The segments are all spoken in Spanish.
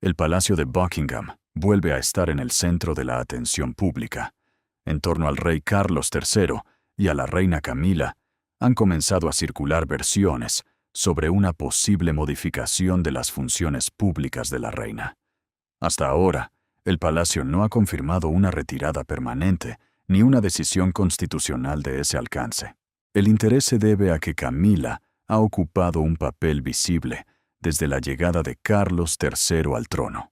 El Palacio de Buckingham vuelve a estar en el centro de la atención pública. En torno al rey Carlos III y a la reina Camila, han comenzado a circular versiones sobre una posible modificación de las funciones públicas de la reina. Hasta ahora, el palacio no ha confirmado una retirada permanente ni una decisión constitucional de ese alcance. El interés se debe a que Camila ha ocupado un papel visible desde la llegada de Carlos III al trono.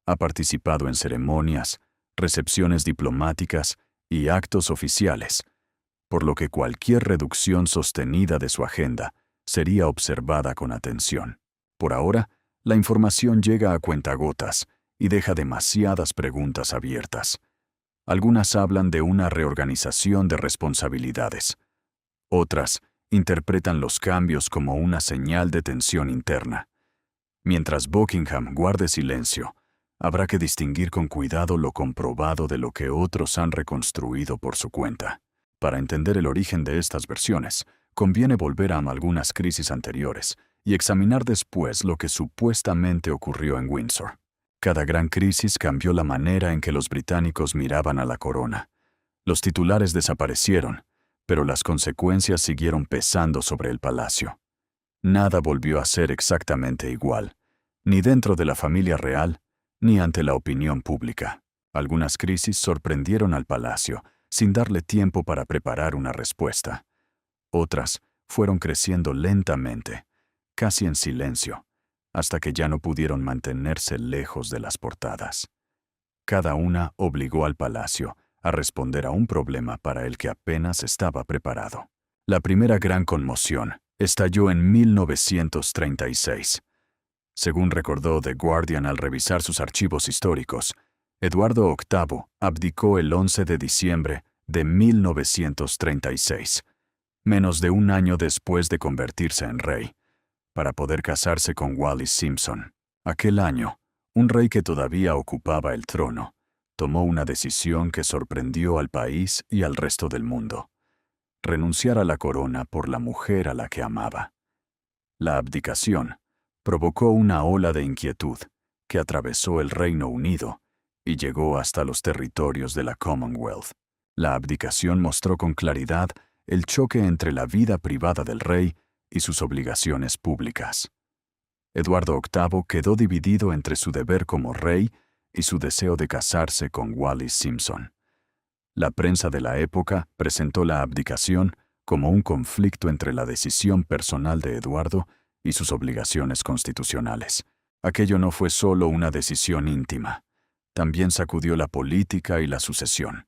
Ha participado en ceremonias, recepciones diplomáticas y actos oficiales, por lo que cualquier reducción sostenida de su agenda sería observada con atención. Por ahora, la información llega a cuentagotas y deja demasiadas preguntas abiertas. Algunas hablan de una reorganización de responsabilidades. Otras interpretan los cambios como una señal de tensión interna. Mientras Buckingham guarde silencio, habrá que distinguir con cuidado lo comprobado de lo que otros han reconstruido por su cuenta. Para entender el origen de estas versiones, conviene volver a algunas crisis anteriores y examinar después lo que supuestamente ocurrió en Windsor. Cada gran crisis cambió la manera en que los británicos miraban a la corona. Los titulares desaparecieron, pero las consecuencias siguieron pesando sobre el palacio. Nada volvió a ser exactamente igual, ni dentro de la familia real, ni ante la opinión pública. Algunas crisis sorprendieron al palacio, sin darle tiempo para preparar una respuesta. Otras fueron creciendo lentamente, casi en silencio, hasta que ya no pudieron mantenerse lejos de las portadas. Cada una obligó al palacio a responder a un problema para el que apenas estaba preparado. La primera gran conmoción estalló en 1936. Según recordó The Guardian al revisar sus archivos históricos, Eduardo VIII abdicó el 11 de diciembre de 1936, menos de un año después de convertirse en rey, para poder casarse con Wallis Simpson. Aquel año, un rey que todavía ocupaba el trono tomó una decisión que sorprendió al país y al resto del mundo: renunciar a la corona por la mujer a la que amaba. La abdicación provocó una ola de inquietud que atravesó el Reino Unido y llegó hasta los territorios de la Commonwealth. La abdicación mostró con claridad el choque entre la vida privada del rey y sus obligaciones públicas. Eduardo VIII quedó dividido entre su deber como rey y su deseo de casarse con Wallis Simpson. La prensa de la época presentó la abdicación como un conflicto entre la decisión personal de Eduardo y sus obligaciones constitucionales. Aquello no fue solo una decisión íntima, también sacudió la política y la sucesión.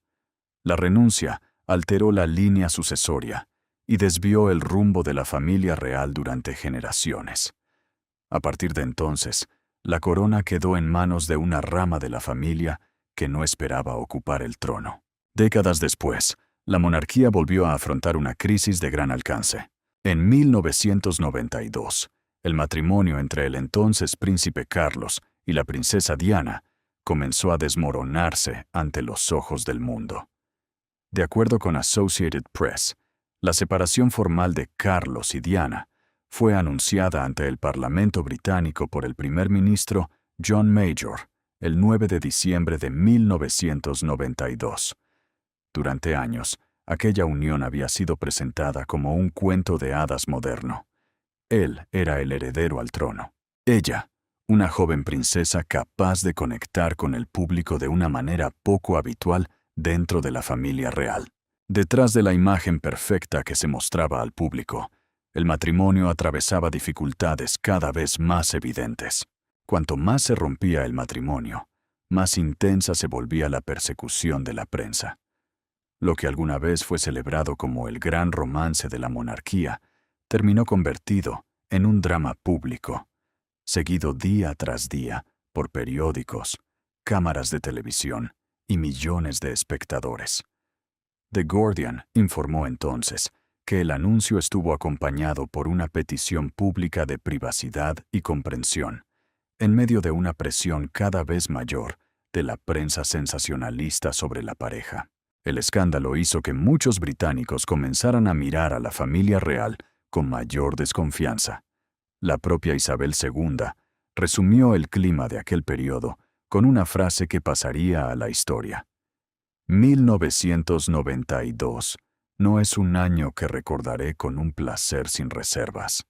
La renuncia alteró la línea sucesoria y desvió el rumbo de la familia real durante generaciones. A partir de entonces, la corona quedó en manos de una rama de la familia que no esperaba ocupar el trono. Décadas después, la monarquía volvió a afrontar una crisis de gran alcance. En 1992, el matrimonio entre el entonces príncipe Carlos y la princesa Diana comenzó a desmoronarse ante los ojos del mundo. De acuerdo con Associated Press, la separación formal de Carlos y Diana fue anunciada ante el Parlamento británico por el primer ministro John Major el 9 de diciembre de 1992. Durante años, aquella unión había sido presentada como un cuento de hadas moderno. Él era el heredero al trono. Ella, una joven princesa capaz de conectar con el público de una manera poco habitual dentro de la familia real. Detrás de la imagen perfecta que se mostraba al público, el matrimonio atravesaba dificultades cada vez más evidentes. Cuanto más se rompía el matrimonio, más intensa se volvía la persecución de la prensa. Lo que alguna vez fue celebrado como el gran romance de la monarquía, terminó convertido en un drama público, seguido día tras día por periódicos, cámaras de televisión y millones de espectadores. The Guardian informó entonces que el anuncio estuvo acompañado por una petición pública de privacidad y comprensión, en medio de una presión cada vez mayor de la prensa sensacionalista sobre la pareja. El escándalo hizo que muchos británicos comenzaran a mirar a la familia real con mayor desconfianza. La propia Isabel II resumió el clima de aquel periodo con una frase que pasaría a la historia. 1992 no es un año que recordaré con un placer sin reservas.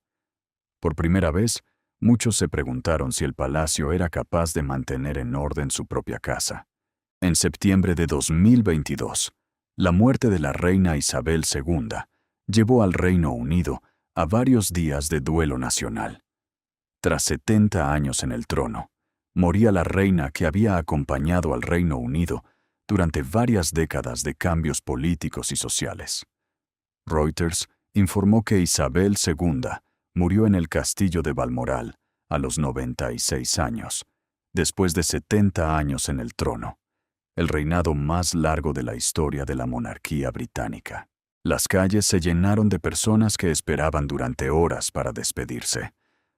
Por primera vez, muchos se preguntaron si el palacio era capaz de mantener en orden su propia casa. En septiembre de 2022, la muerte de la reina Isabel II llevó al Reino Unido a varios días de duelo nacional. Tras 70 años en el trono, moría la reina que había acompañado al Reino Unido durante varias décadas de cambios políticos y sociales. Reuters informó que Isabel II murió en el castillo de Balmoral a los 96 años, después de 70 años en el trono, el reinado más largo de la historia de la monarquía británica. Las calles se llenaron de personas que esperaban durante horas para despedirse.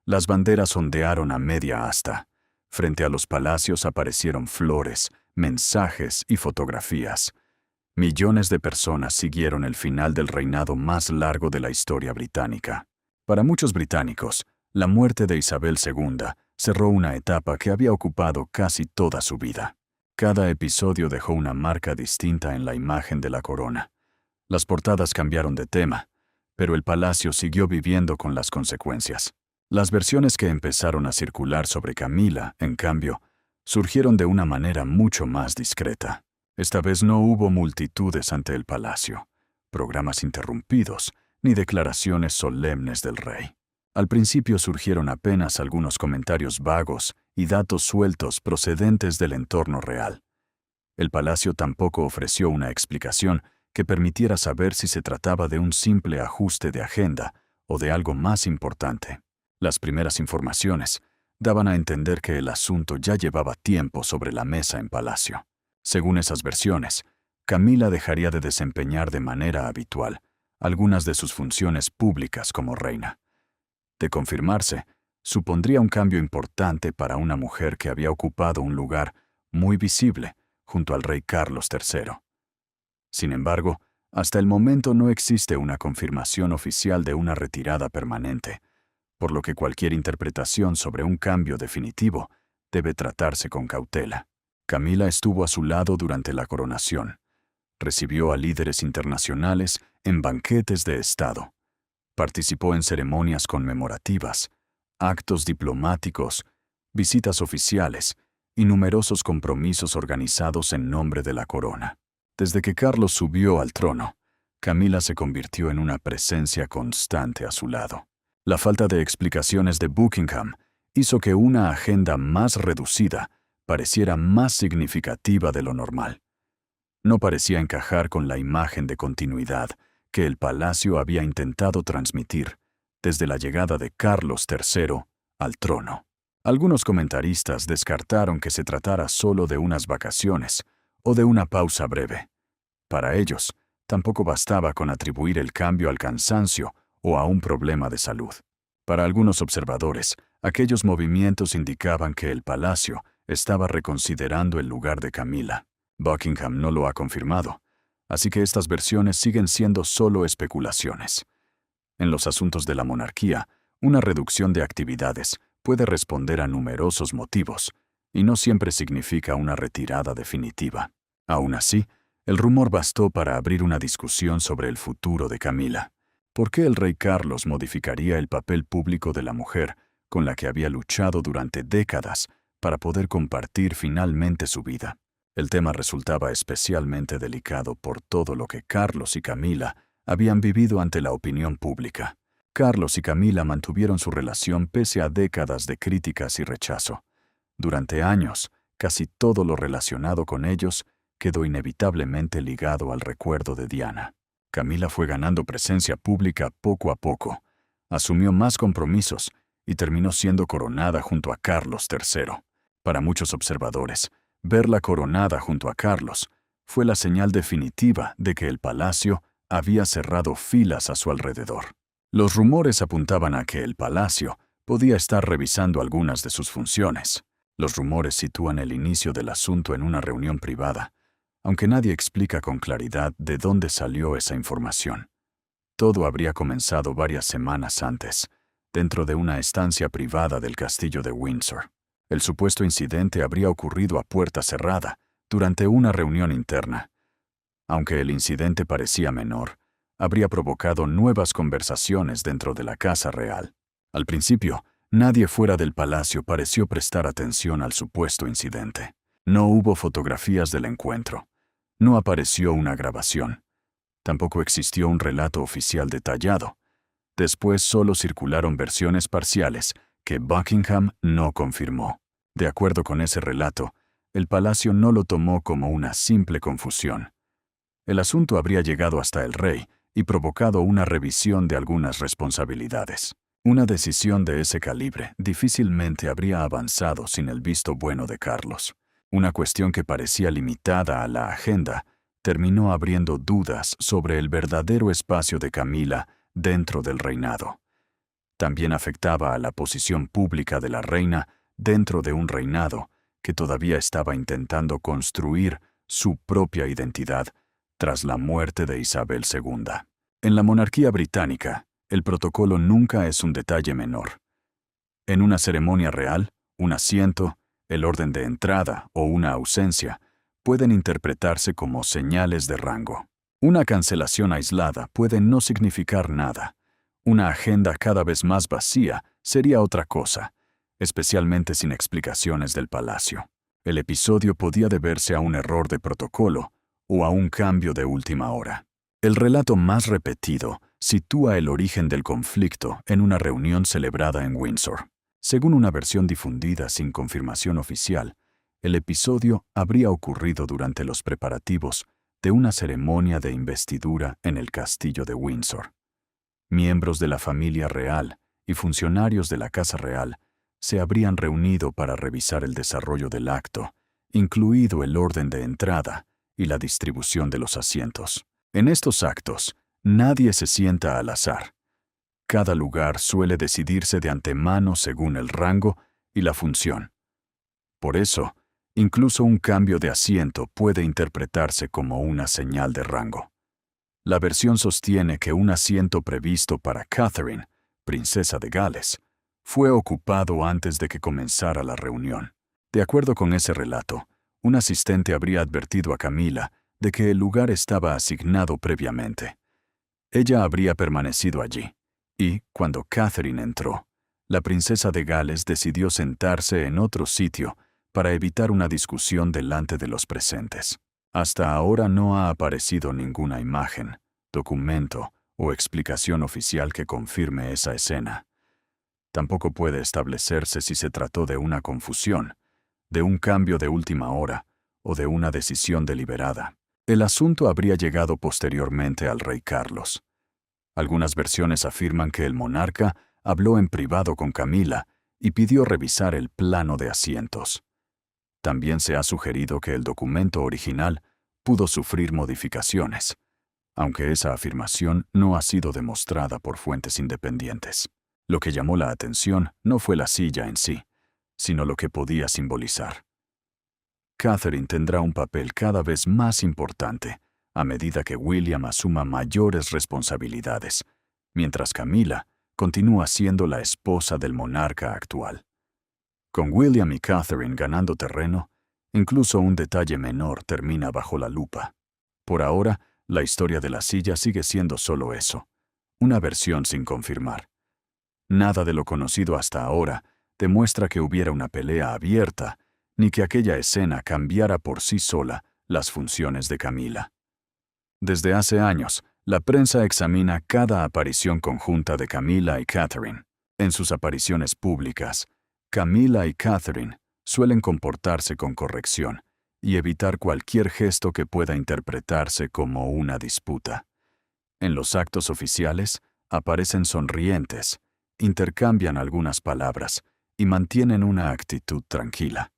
Las banderas ondearon a media asta. Frente a los palacios aparecieron flores, mensajes y fotografías. Millones de personas siguieron el final del reinado más largo de la historia británica. Para muchos británicos, la muerte de Isabel II cerró una etapa que había ocupado casi toda su vida. Cada episodio dejó una marca distinta en la imagen de la corona. Las portadas cambiaron de tema, pero el palacio siguió viviendo con las consecuencias. Las versiones que empezaron a circular sobre Camila, en cambio, surgieron de una manera mucho más discreta. Esta vez no hubo multitudes ante el palacio, programas interrumpidos, ni declaraciones solemnes del rey. Al principio surgieron apenas algunos comentarios vagos y datos sueltos procedentes del entorno real. El palacio tampoco ofreció una explicación que permitiera saber si se trataba de un simple ajuste de agenda o de algo más importante. Las primeras informaciones daban a entender que el asunto ya llevaba tiempo sobre la mesa en palacio. Según esas versiones, Camila dejaría de desempeñar de manera habitual algunas de sus funciones públicas como reina. De confirmarse, supondría un cambio importante para una mujer que había ocupado un lugar muy visible junto al rey Carlos III. Sin embargo, hasta el momento no existe una confirmación oficial de una retirada permanente, por lo que cualquier interpretación sobre un cambio definitivo debe tratarse con cautela. Camila estuvo a su lado durante la coronación. Recibió a líderes internacionales en banquetes de Estado. Participó en ceremonias conmemorativas, actos diplomáticos, visitas oficiales y numerosos compromisos organizados en nombre de la corona. Desde que Carlos subió al trono, Camila se convirtió en una presencia constante a su lado. La falta de explicaciones de Buckingham hizo que una agenda más reducida pareciera más significativa de lo normal. No parecía encajar con la imagen de continuidad que el palacio había intentado transmitir desde la llegada de Carlos III al trono. Algunos comentaristas descartaron que se tratara solo de unas vacaciones o de una pausa breve. Para ellos, tampoco bastaba con atribuir el cambio al cansancio o a un problema de salud. Para algunos observadores, aquellos movimientos indicaban que el palacio estaba reconsiderando el lugar de Camila. Buckingham no lo ha confirmado, así que estas versiones siguen siendo solo especulaciones. En los asuntos de la monarquía, una reducción de actividades puede responder a numerosos motivos, y no siempre significa una retirada definitiva. Aún así, el rumor bastó para abrir una discusión sobre el futuro de Camila. ¿Por qué el rey Carlos modificaría el papel público de la mujer con la que había luchado durante décadas para poder compartir finalmente su vida? El tema resultaba especialmente delicado por todo lo que Carlos y Camila habían vivido ante la opinión pública. Carlos y Camila mantuvieron su relación pese a décadas de críticas y rechazo. Durante años, casi todo lo relacionado con ellos quedó inevitablemente ligado al recuerdo de Diana. Camila fue ganando presencia pública poco a poco, asumió más compromisos y terminó siendo coronada junto a Carlos III. Para muchos observadores, verla coronada junto a Carlos fue la señal definitiva de que el palacio había cerrado filas a su alrededor. Los rumores apuntaban a que el palacio podía estar revisando algunas de sus funciones. Los rumores sitúan el inicio del asunto en una reunión privada, aunque nadie explica con claridad de dónde salió esa información. Todo habría comenzado varias semanas antes, dentro de una estancia privada del castillo de Windsor. El supuesto incidente habría ocurrido a puerta cerrada, durante una reunión interna. Aunque el incidente parecía menor, habría provocado nuevas conversaciones dentro de la Casa Real. Al principio, nadie fuera del palacio pareció prestar atención al supuesto incidente. No hubo fotografías del encuentro. No apareció una grabación. Tampoco existió un relato oficial detallado. Después solo circularon versiones parciales que Buckingham no confirmó. De acuerdo con ese relato, el palacio no lo tomó como una simple confusión. El asunto habría llegado hasta el rey y provocado una revisión de algunas responsabilidades. Una decisión de ese calibre difícilmente habría avanzado sin el visto bueno de Carlos. Una cuestión que parecía limitada a la agenda terminó abriendo dudas sobre el verdadero espacio de Camila dentro del reinado. También afectaba a la posición pública de la reina dentro de un reinado que todavía estaba intentando construir su propia identidad tras la muerte de Isabel II. En la monarquía británica, el protocolo nunca es un detalle menor. En una ceremonia real, un asiento, el orden de entrada o una ausencia pueden interpretarse como señales de rango. Una cancelación aislada puede no significar nada. Una agenda cada vez más vacía sería otra cosa, especialmente sin explicaciones del palacio. El episodio podía deberse a un error de protocolo o a un cambio de última hora. El relato más repetido sitúa el origen del conflicto en una reunión celebrada en Windsor. Según una versión difundida sin confirmación oficial, el episodio habría ocurrido durante los preparativos de una ceremonia de investidura en el castillo de Windsor. Miembros de la familia real y funcionarios de la Casa Real se habrían reunido para revisar el desarrollo del acto, incluido el orden de entrada y la distribución de los asientos. En estos actos, nadie se sienta al azar. Cada lugar suele decidirse de antemano según el rango y la función. Por eso, incluso un cambio de asiento puede interpretarse como una señal de rango. La versión sostiene que un asiento previsto para Catherine, princesa de Gales, fue ocupado antes de que comenzara la reunión. De acuerdo con ese relato, un asistente habría advertido a Camila de que el lugar estaba asignado previamente. Ella habría permanecido allí, y, cuando Catherine entró, la princesa de Gales decidió sentarse en otro sitio para evitar una discusión delante de los presentes. Hasta ahora no ha aparecido ninguna imagen, documento o explicación oficial que confirme esa escena. Tampoco puede establecerse si se trató de una confusión, de un cambio de última hora o de una decisión deliberada. El asunto habría llegado posteriormente al rey Carlos. Algunas versiones afirman que el monarca habló en privado con Camila y pidió revisar el plano de asientos. También se ha sugerido que el documento original pudo sufrir modificaciones, aunque esa afirmación no ha sido demostrada por fuentes independientes. Lo que llamó la atención no fue la silla en sí, sino lo que podía simbolizar. Catherine tendrá un papel cada vez más importante a medida que William asuma mayores responsabilidades, mientras Camila continúa siendo la esposa del monarca actual. Con William y Catherine ganando terreno, incluso un detalle menor termina bajo la lupa. Por ahora, la historia de la silla sigue siendo solo eso, una versión sin confirmar. Nada de lo conocido hasta ahora demuestra que hubiera una pelea abierta, ni que aquella escena cambiara por sí sola las funciones de Camila. Desde hace años, la prensa examina cada aparición conjunta de Camila y Catherine. En sus apariciones públicas, Camila y Catherine suelen comportarse con corrección y evitar cualquier gesto que pueda interpretarse como una disputa. En los actos oficiales, aparecen sonrientes, intercambian algunas palabras y mantienen una actitud tranquila.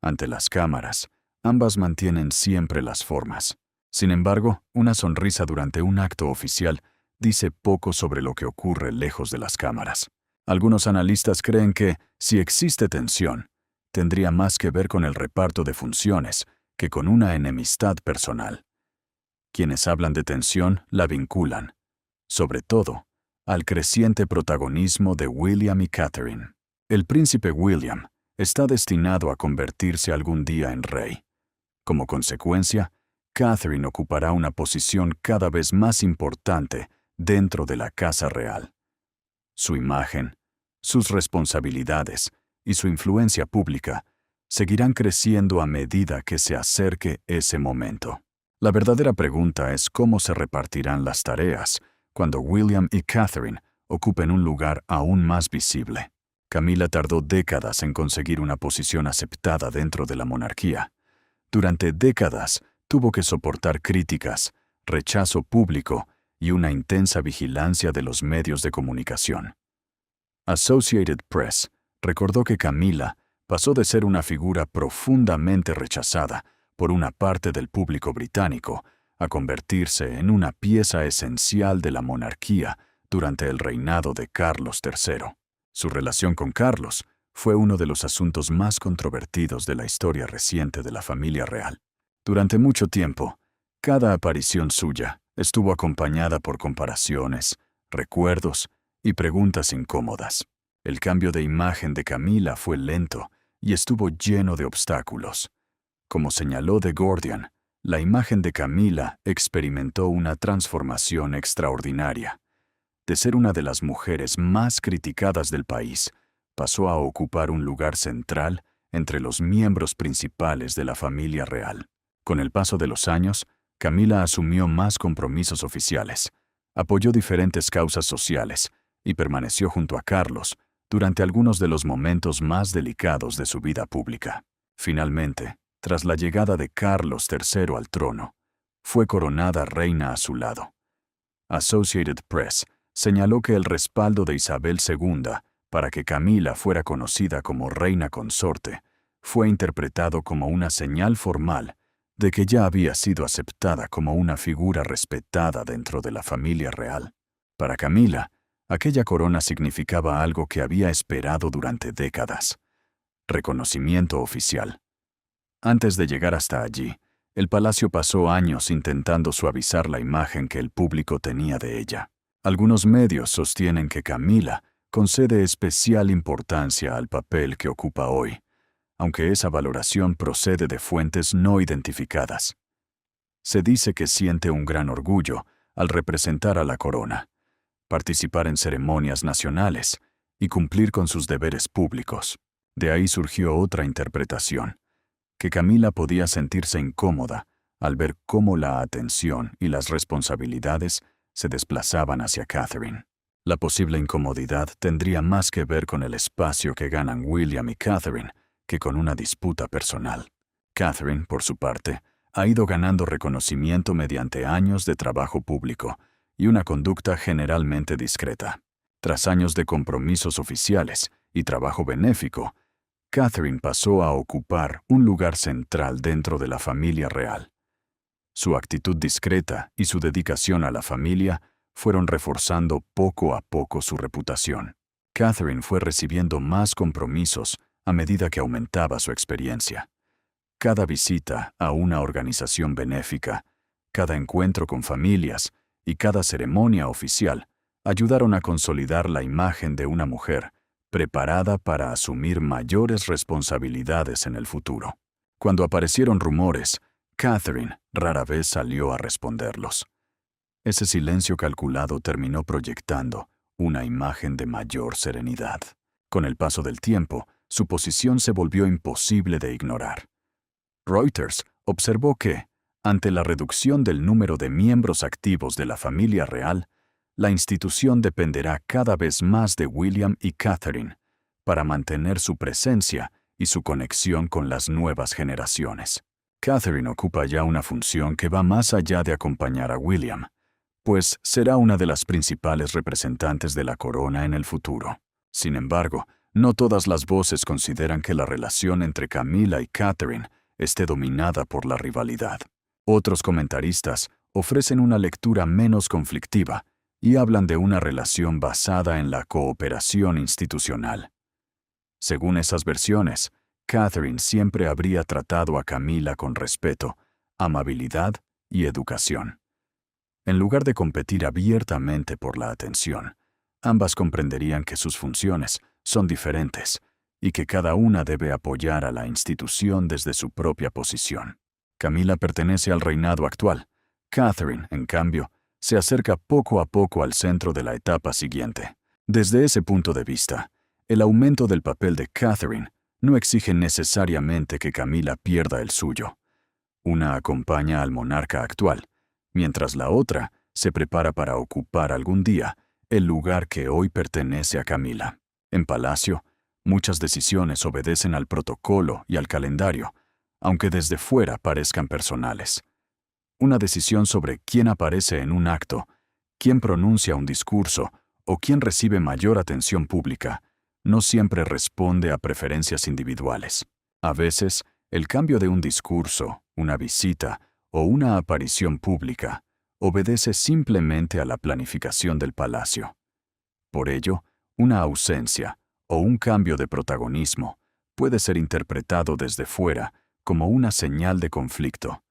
Ante las cámaras, ambas mantienen siempre las formas. Sin embargo, una sonrisa durante un acto oficial dice poco sobre lo que ocurre lejos de las cámaras. Algunos analistas creen que, si existe tensión, tendría más que ver con el reparto de funciones que con una enemistad personal. Quienes hablan de tensión la vinculan, sobre todo, al creciente protagonismo de William y Catherine. El príncipe William está destinado a convertirse algún día en rey. Como consecuencia, Catherine ocupará una posición cada vez más importante dentro de la casa real. Su imagen, sus responsabilidades y su influencia pública seguirán creciendo a medida que se acerque ese momento. La verdadera pregunta es cómo se repartirán las tareas cuando William y Catherine ocupen un lugar aún más visible. Camila tardó décadas en conseguir una posición aceptada dentro de la monarquía. Durante décadas tuvo que soportar críticas, rechazo público y una intensa vigilancia de los medios de comunicación. Associated Press recordó que Camila pasó de ser una figura profundamente rechazada por una parte del público británico a convertirse en una pieza esencial de la monarquía durante el reinado de Carlos III. Su relación con Carlos fue uno de los asuntos más controvertidos de la historia reciente de la familia real. Durante mucho tiempo, cada aparición suya estuvo acompañada por comparaciones, recuerdos y preguntas incómodas. El cambio de imagen de Camila fue lento y estuvo lleno de obstáculos. Como señaló The Guardian, la imagen de Camila experimentó una transformación extraordinaria. De ser una de las mujeres más criticadas del país, pasó a ocupar un lugar central entre los miembros principales de la familia real. Con el paso de los años, Camila asumió más compromisos oficiales, apoyó diferentes causas sociales y permaneció junto a Carlos durante algunos de los momentos más delicados de su vida pública. Finalmente, tras la llegada de Carlos III al trono, fue coronada reina a su lado. Associated Press señaló que el respaldo de Isabel II para que Camila fuera conocida como reina consorte fue interpretado como una señal formal de que ya había sido aceptada como una figura respetada dentro de la familia real. Para Camila, aquella corona significaba algo que había esperado durante décadas: reconocimiento oficial. Antes de llegar hasta allí, el palacio pasó años intentando suavizar la imagen que el público tenía de ella. Algunos medios sostienen que Camila concede especial importancia al papel que ocupa hoy, aunque esa valoración procede de fuentes no identificadas. Se dice que siente un gran orgullo al representar a la corona, participar en ceremonias nacionales y cumplir con sus deberes públicos. De ahí surgió otra interpretación, que Camila podía sentirse incómoda al ver cómo la atención y las responsabilidades se desplazaban hacia Catherine. La posible incomodidad tendría más que ver con el espacio que ganan William y Catherine que con una disputa personal. Catherine, por su parte, ha ido ganando reconocimiento mediante años de trabajo público y una conducta generalmente discreta. Tras años de compromisos oficiales y trabajo benéfico, Catherine pasó a ocupar un lugar central dentro de la familia real. Su actitud discreta y su dedicación a la familia fueron reforzando poco a poco su reputación. Catherine fue recibiendo más compromisos a medida que aumentaba su experiencia. Cada visita a una organización benéfica, cada encuentro con familias y cada ceremonia oficial ayudaron a consolidar la imagen de una mujer preparada para asumir mayores responsabilidades en el futuro. Cuando aparecieron rumores, Catherine rara vez salió a responderlos. Ese silencio calculado terminó proyectando una imagen de mayor serenidad. Con el paso del tiempo, su posición se volvió imposible de ignorar. Reuters observó que, ante la reducción del número de miembros activos de la familia real, la institución dependerá cada vez más de William y Catherine para mantener su presencia y su conexión con las nuevas generaciones. Catherine ocupa ya una función que va más allá de acompañar a William, pues será una de las principales representantes de la corona en el futuro. Sin embargo, no todas las voces consideran que la relación entre Camila y Catherine esté dominada por la rivalidad. Otros comentaristas ofrecen una lectura menos conflictiva y hablan de una relación basada en la cooperación institucional. Según esas versiones, Catherine siempre habría tratado a Camila con respeto, amabilidad y educación. En lugar de competir abiertamente por la atención, ambas comprenderían que sus funciones son diferentes y que cada una debe apoyar a la institución desde su propia posición. Camila pertenece al reinado actual. Catherine, en cambio, se acerca poco a poco al centro de la etapa siguiente. Desde ese punto de vista, el aumento del papel de Catherine no exige necesariamente que Camila pierda el suyo. Una acompaña al monarca actual, mientras la otra se prepara para ocupar algún día el lugar que hoy pertenece a Camila. En Palacio, muchas decisiones obedecen al protocolo y al calendario, aunque desde fuera parezcan personales. Una decisión sobre quién aparece en un acto, quién pronuncia un discurso o quién recibe mayor atención pública no siempre responde a preferencias individuales. A veces, el cambio de un discurso, una visita o una aparición pública obedece simplemente a la planificación del palacio. Por ello, una ausencia o un cambio de protagonismo puede ser interpretado desde fuera como una señal de conflicto,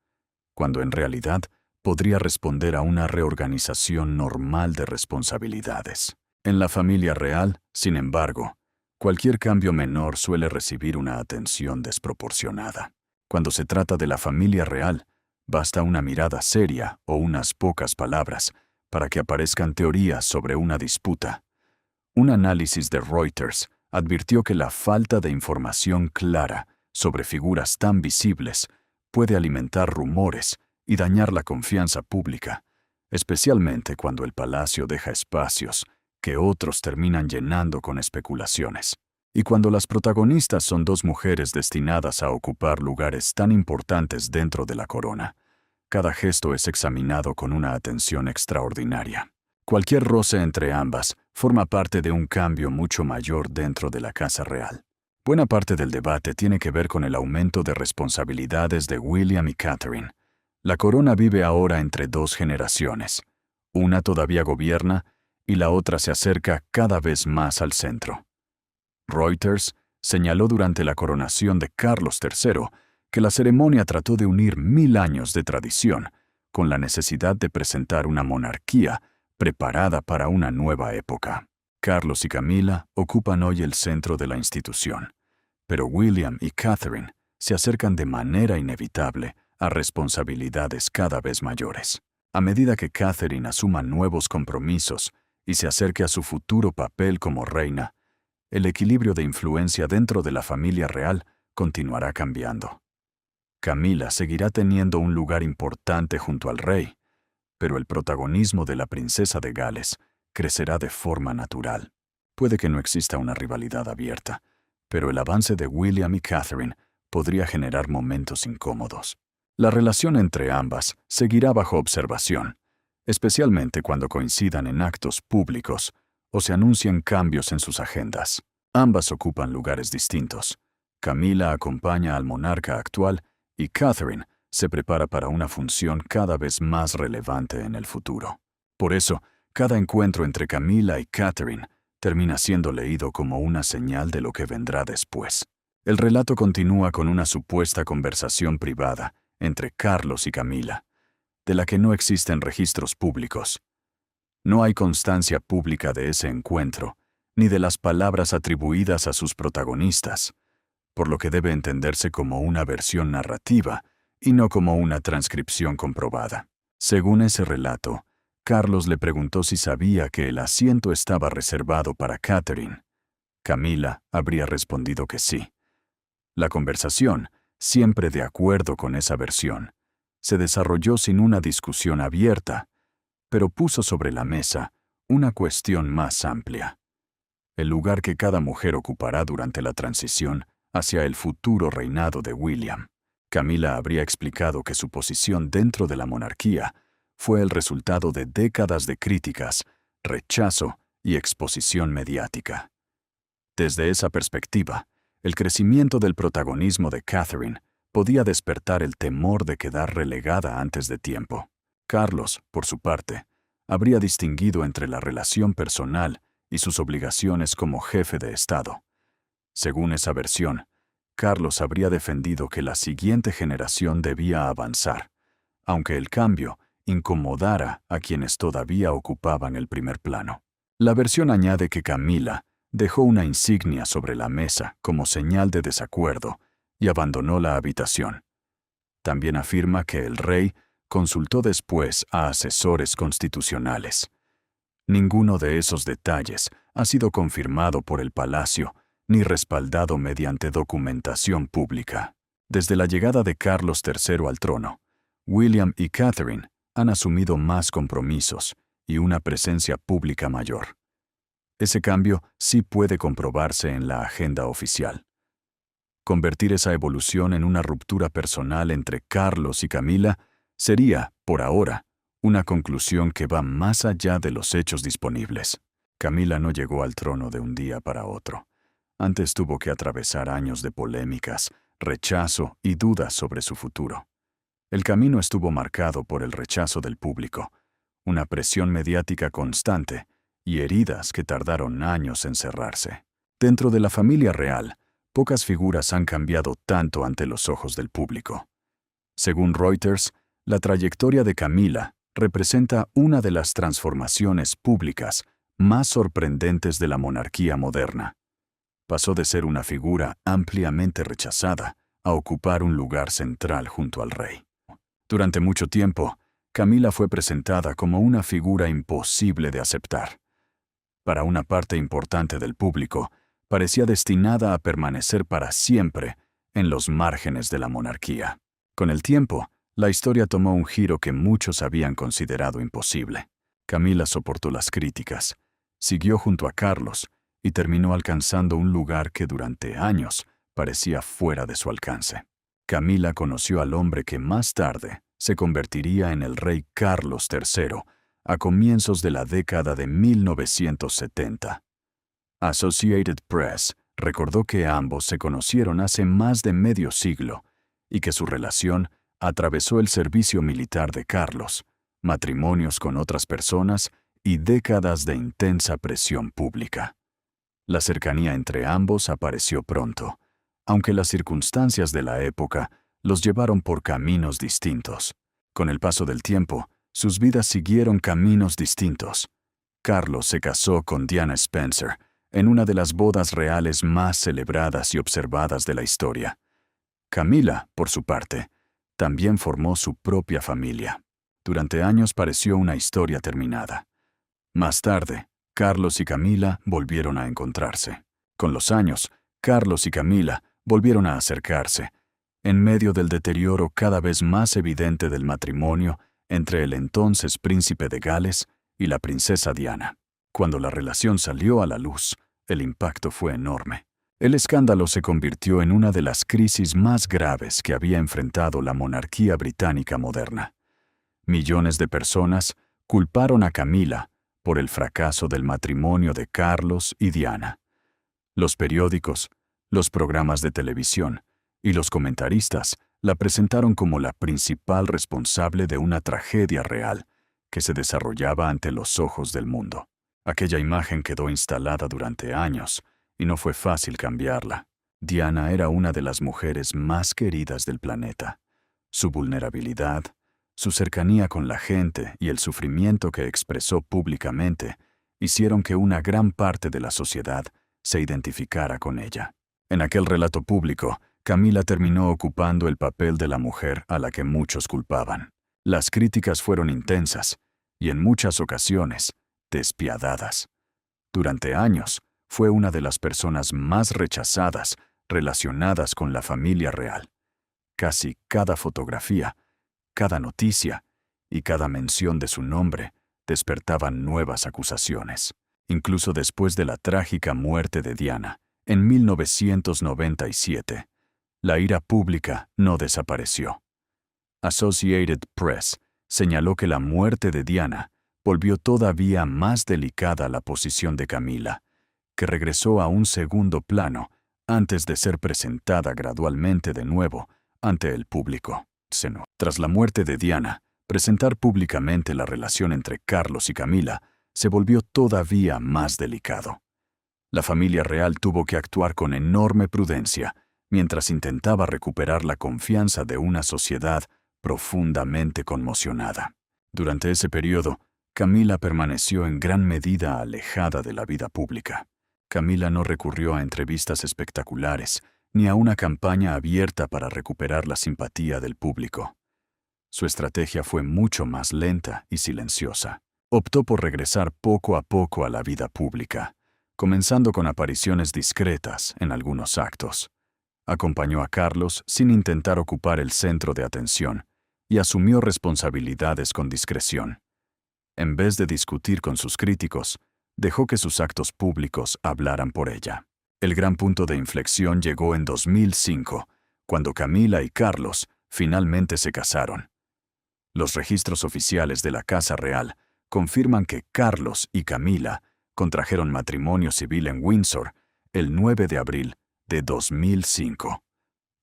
cuando en realidad podría responder a una reorganización normal de responsabilidades. En la familia real, sin embargo, cualquier cambio menor suele recibir una atención desproporcionada. Cuando se trata de la familia real, basta una mirada seria o unas pocas palabras para que aparezcan teorías sobre una disputa. Un análisis de Reuters advirtió que la falta de información clara sobre figuras tan visibles puede alimentar rumores y dañar la confianza pública, especialmente cuando el palacio deja espacios que otros terminan llenando con especulaciones. Y cuando las protagonistas son dos mujeres destinadas a ocupar lugares tan importantes dentro de la corona, cada gesto es examinado con una atención extraordinaria. Cualquier roce entre ambas forma parte de un cambio mucho mayor dentro de la Casa Real. Buena parte del debate tiene que ver con el aumento de responsabilidades de William y Catherine. La corona vive ahora entre dos generaciones. Una todavía gobierna y la otra se acerca cada vez más al centro. Reuters señaló durante la coronación de Carlos III que la ceremonia trató de unir 1000 años de tradición con la necesidad de presentar una monarquía preparada para una nueva época. Carlos y Camila ocupan hoy el centro de la institución, pero William y Catherine se acercan de manera inevitable a responsabilidades cada vez mayores. A medida que Catherine asuma nuevos compromisos y se acerque a su futuro papel como reina, el equilibrio de influencia dentro de la familia real continuará cambiando. Camila seguirá teniendo un lugar importante junto al rey, pero el protagonismo de la princesa de Gales crecerá de forma natural. Puede que no exista una rivalidad abierta, pero el avance de William y Catherine podría generar momentos incómodos. La relación entre ambas seguirá bajo observación, especialmente cuando coincidan en actos públicos o se anuncien cambios en sus agendas. Ambas ocupan lugares distintos. Camila acompaña al monarca actual y Catherine se prepara para una función cada vez más relevante en el futuro. Por eso, cada encuentro entre Camila y Catherine termina siendo leído como una señal de lo que vendrá después. El relato continúa con una supuesta conversación privada entre Carlos y Camila, de la que no existen registros públicos. No hay constancia pública de ese encuentro, ni de las palabras atribuidas a sus protagonistas, por lo que debe entenderse como una versión narrativa y no como una transcripción comprobada. Según ese relato, Carlos le preguntó si sabía que el asiento estaba reservado para Catherine. Camila habría respondido que sí. La conversación, siempre de acuerdo con esa versión, se desarrolló sin una discusión abierta, pero puso sobre la mesa una cuestión más amplia: el lugar que cada mujer ocupará durante la transición hacia el futuro reinado de William. Camila habría explicado que su posición dentro de la monarquía fue el resultado de décadas de críticas, rechazo y exposición mediática. Desde esa perspectiva, el crecimiento del protagonismo de Catherine podía despertar el temor de quedar relegada antes de tiempo. Carlos, por su parte, habría distinguido entre la relación personal y sus obligaciones como jefe de Estado. Según esa versión, Carlos habría defendido que la siguiente generación debía avanzar, aunque el cambio incomodara a quienes todavía ocupaban el primer plano. La versión añade que Camila dejó una insignia sobre la mesa como señal de desacuerdo y abandonó la habitación. También afirma que el rey consultó después a asesores constitucionales. Ninguno de esos detalles ha sido confirmado por el palacio ni respaldado mediante documentación pública. Desde la llegada de Carlos III al trono, William y Catherine han asumido más compromisos y una presencia pública mayor. Ese cambio sí puede comprobarse en la agenda oficial. Convertir esa evolución en una ruptura personal entre Carlos y Camila sería, por ahora, una conclusión que va más allá de los hechos disponibles. Camila no llegó al trono de un día para otro. Antes tuvo que atravesar años de polémicas, rechazo y dudas sobre su futuro. El camino estuvo marcado por el rechazo del público, una presión mediática constante y heridas que tardaron años en cerrarse. Dentro de la familia real, pocas figuras han cambiado tanto ante los ojos del público. Según Reuters, la trayectoria de Camila representa una de las transformaciones públicas más sorprendentes de la monarquía moderna. Pasó de ser una figura ampliamente rechazada a ocupar un lugar central junto al rey. Durante mucho tiempo, Camila fue presentada como una figura imposible de aceptar. Para una parte importante del público, parecía destinada a permanecer para siempre en los márgenes de la monarquía. Con el tiempo, la historia tomó un giro que muchos habían considerado imposible. Camila soportó las críticas, siguió junto a Carlos y terminó alcanzando un lugar que durante años parecía fuera de su alcance. Camila conoció al hombre que más tarde se convertiría en el rey Carlos III a comienzos de la década de 1970. Associated Press recordó que ambos se conocieron hace más de medio siglo y que su relación atravesó el servicio militar de Carlos, matrimonios con otras personas y décadas de intensa presión pública. La cercanía entre ambos apareció pronto, aunque las circunstancias de la época los llevaron por caminos distintos. Con el paso del tiempo, sus vidas siguieron caminos distintos. Carlos se casó con Diana Spencer en una de las bodas reales más celebradas y observadas de la historia. Camila, por su parte, también formó su propia familia. Durante años pareció una historia terminada. Más tarde, Carlos y Camila volvieron a encontrarse. Con los años, Carlos y Camila volvieron a acercarse, en medio del deterioro cada vez más evidente del matrimonio entre el entonces príncipe de Gales y la princesa Diana. Cuando la relación salió a la luz, el impacto fue enorme. El escándalo se convirtió en una de las crisis más graves que había enfrentado la monarquía británica moderna. Millones de personas culparon a Camila por el fracaso del matrimonio de Carlos y Diana. Los periódicos, los programas de televisión y los comentaristas la presentaron como la principal responsable de una tragedia real que se desarrollaba ante los ojos del mundo. Aquella imagen quedó instalada durante años y no fue fácil cambiarla. Diana era una de las mujeres más queridas del planeta. Su vulnerabilidad, su cercanía con la gente y el sufrimiento que expresó públicamente hicieron que una gran parte de la sociedad se identificara con ella. En aquel relato público, Camila terminó ocupando el papel de la mujer a la que muchos culpaban. Las críticas fueron intensas y en muchas ocasiones despiadadas. Durante años, fue una de las personas más rechazadas relacionadas con la familia real. Casi cada fotografía, cada noticia y cada mención de su nombre despertaban nuevas acusaciones. Incluso después de la trágica muerte de Diana, en 1997, la ira pública no desapareció. Associated Press señaló que la muerte de Diana volvió todavía más delicada la posición de Camila, que regresó a un segundo plano antes de ser presentada gradualmente de nuevo ante el público. Tras la muerte de Diana, presentar públicamente la relación entre Carlos y Camila se volvió todavía más delicado. La familia real tuvo que actuar con enorme prudencia mientras intentaba recuperar la confianza de una sociedad profundamente conmocionada. Durante ese periodo, Camila permaneció en gran medida alejada de la vida pública. Camila no recurrió a entrevistas espectaculares ni a una campaña abierta para recuperar la simpatía del público. Su estrategia fue mucho más lenta y silenciosa. Optó por regresar poco a poco a la vida pública, comenzando con apariciones discretas en algunos actos. Acompañó a Carlos sin intentar ocupar el centro de atención y asumió responsabilidades con discreción. En vez de discutir con sus críticos, dejó que sus actos públicos hablaran por ella. El gran punto de inflexión llegó en 2005, cuando Camila y Carlos finalmente se casaron. Los registros oficiales de la Casa Real confirman que Carlos y Camila contrajeron matrimonio civil en Windsor el 9 de abril de 2005,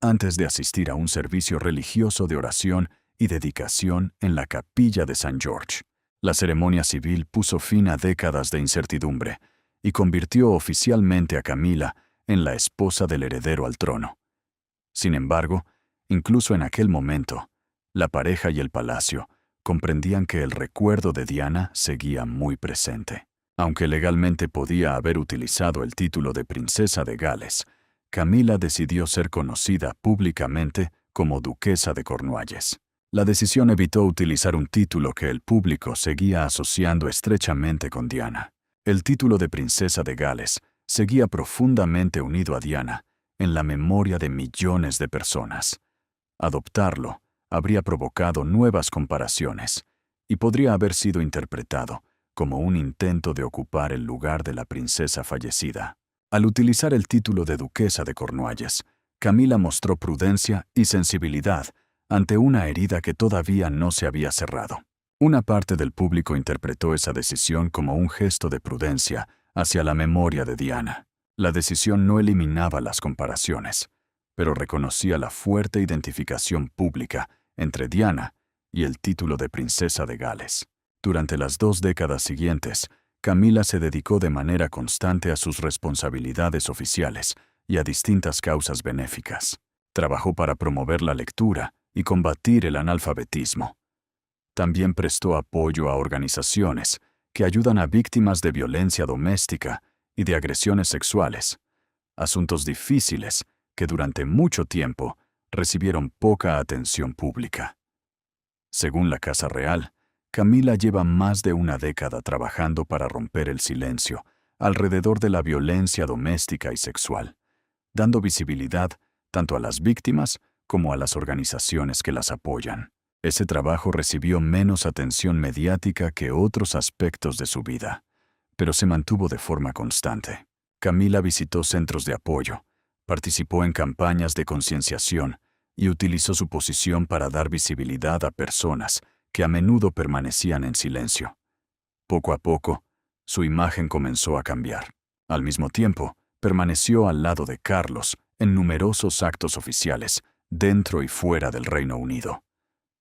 antes de asistir a un servicio religioso de oración y dedicación en la capilla de St. George. La ceremonia civil puso fin a décadas de incertidumbre y convirtió oficialmente a Camila en la esposa del heredero al trono. Sin embargo, incluso en aquel momento, la pareja y el palacio comprendían que el recuerdo de Diana seguía muy presente. Aunque legalmente podía haber utilizado el título de princesa de Gales, Camila decidió ser conocida públicamente como duquesa de Cornualles. La decisión evitó utilizar un título que el público seguía asociando estrechamente con Diana. El título de princesa de Gales seguía profundamente unido a Diana en la memoria de millones de personas. Adoptarlo habría provocado nuevas comparaciones y podría haber sido interpretado como un intento de ocupar el lugar de la princesa fallecida. Al utilizar el título de duquesa de Cornualles, Camila mostró prudencia y sensibilidad ante una herida que todavía no se había cerrado. Una parte del público interpretó esa decisión como un gesto de prudencia hacia la memoria de Diana. La decisión no eliminaba las comparaciones, pero reconocía la fuerte identificación pública entre Diana y el título de princesa de Gales. Durante las 2 décadas siguientes, Camila se dedicó de manera constante a sus responsabilidades oficiales y a distintas causas benéficas. Trabajó para promover la lectura y combatir el analfabetismo. También prestó apoyo a organizaciones que ayudan a víctimas de violencia doméstica y de agresiones sexuales, asuntos difíciles que durante mucho tiempo recibieron poca atención pública. Según la Casa Real, Camila lleva más de una década trabajando para romper el silencio alrededor de la violencia doméstica y sexual, dando visibilidad tanto a las víctimas como a las organizaciones que las apoyan. Ese trabajo recibió menos atención mediática que otros aspectos de su vida, pero se mantuvo de forma constante. Camila visitó centros de apoyo, participó en campañas de concienciación y utilizó su posición para dar visibilidad a personas que a menudo permanecían en silencio. Poco a poco, su imagen comenzó a cambiar. Al mismo tiempo, permaneció al lado de Carlos en numerosos actos oficiales, dentro y fuera del Reino Unido.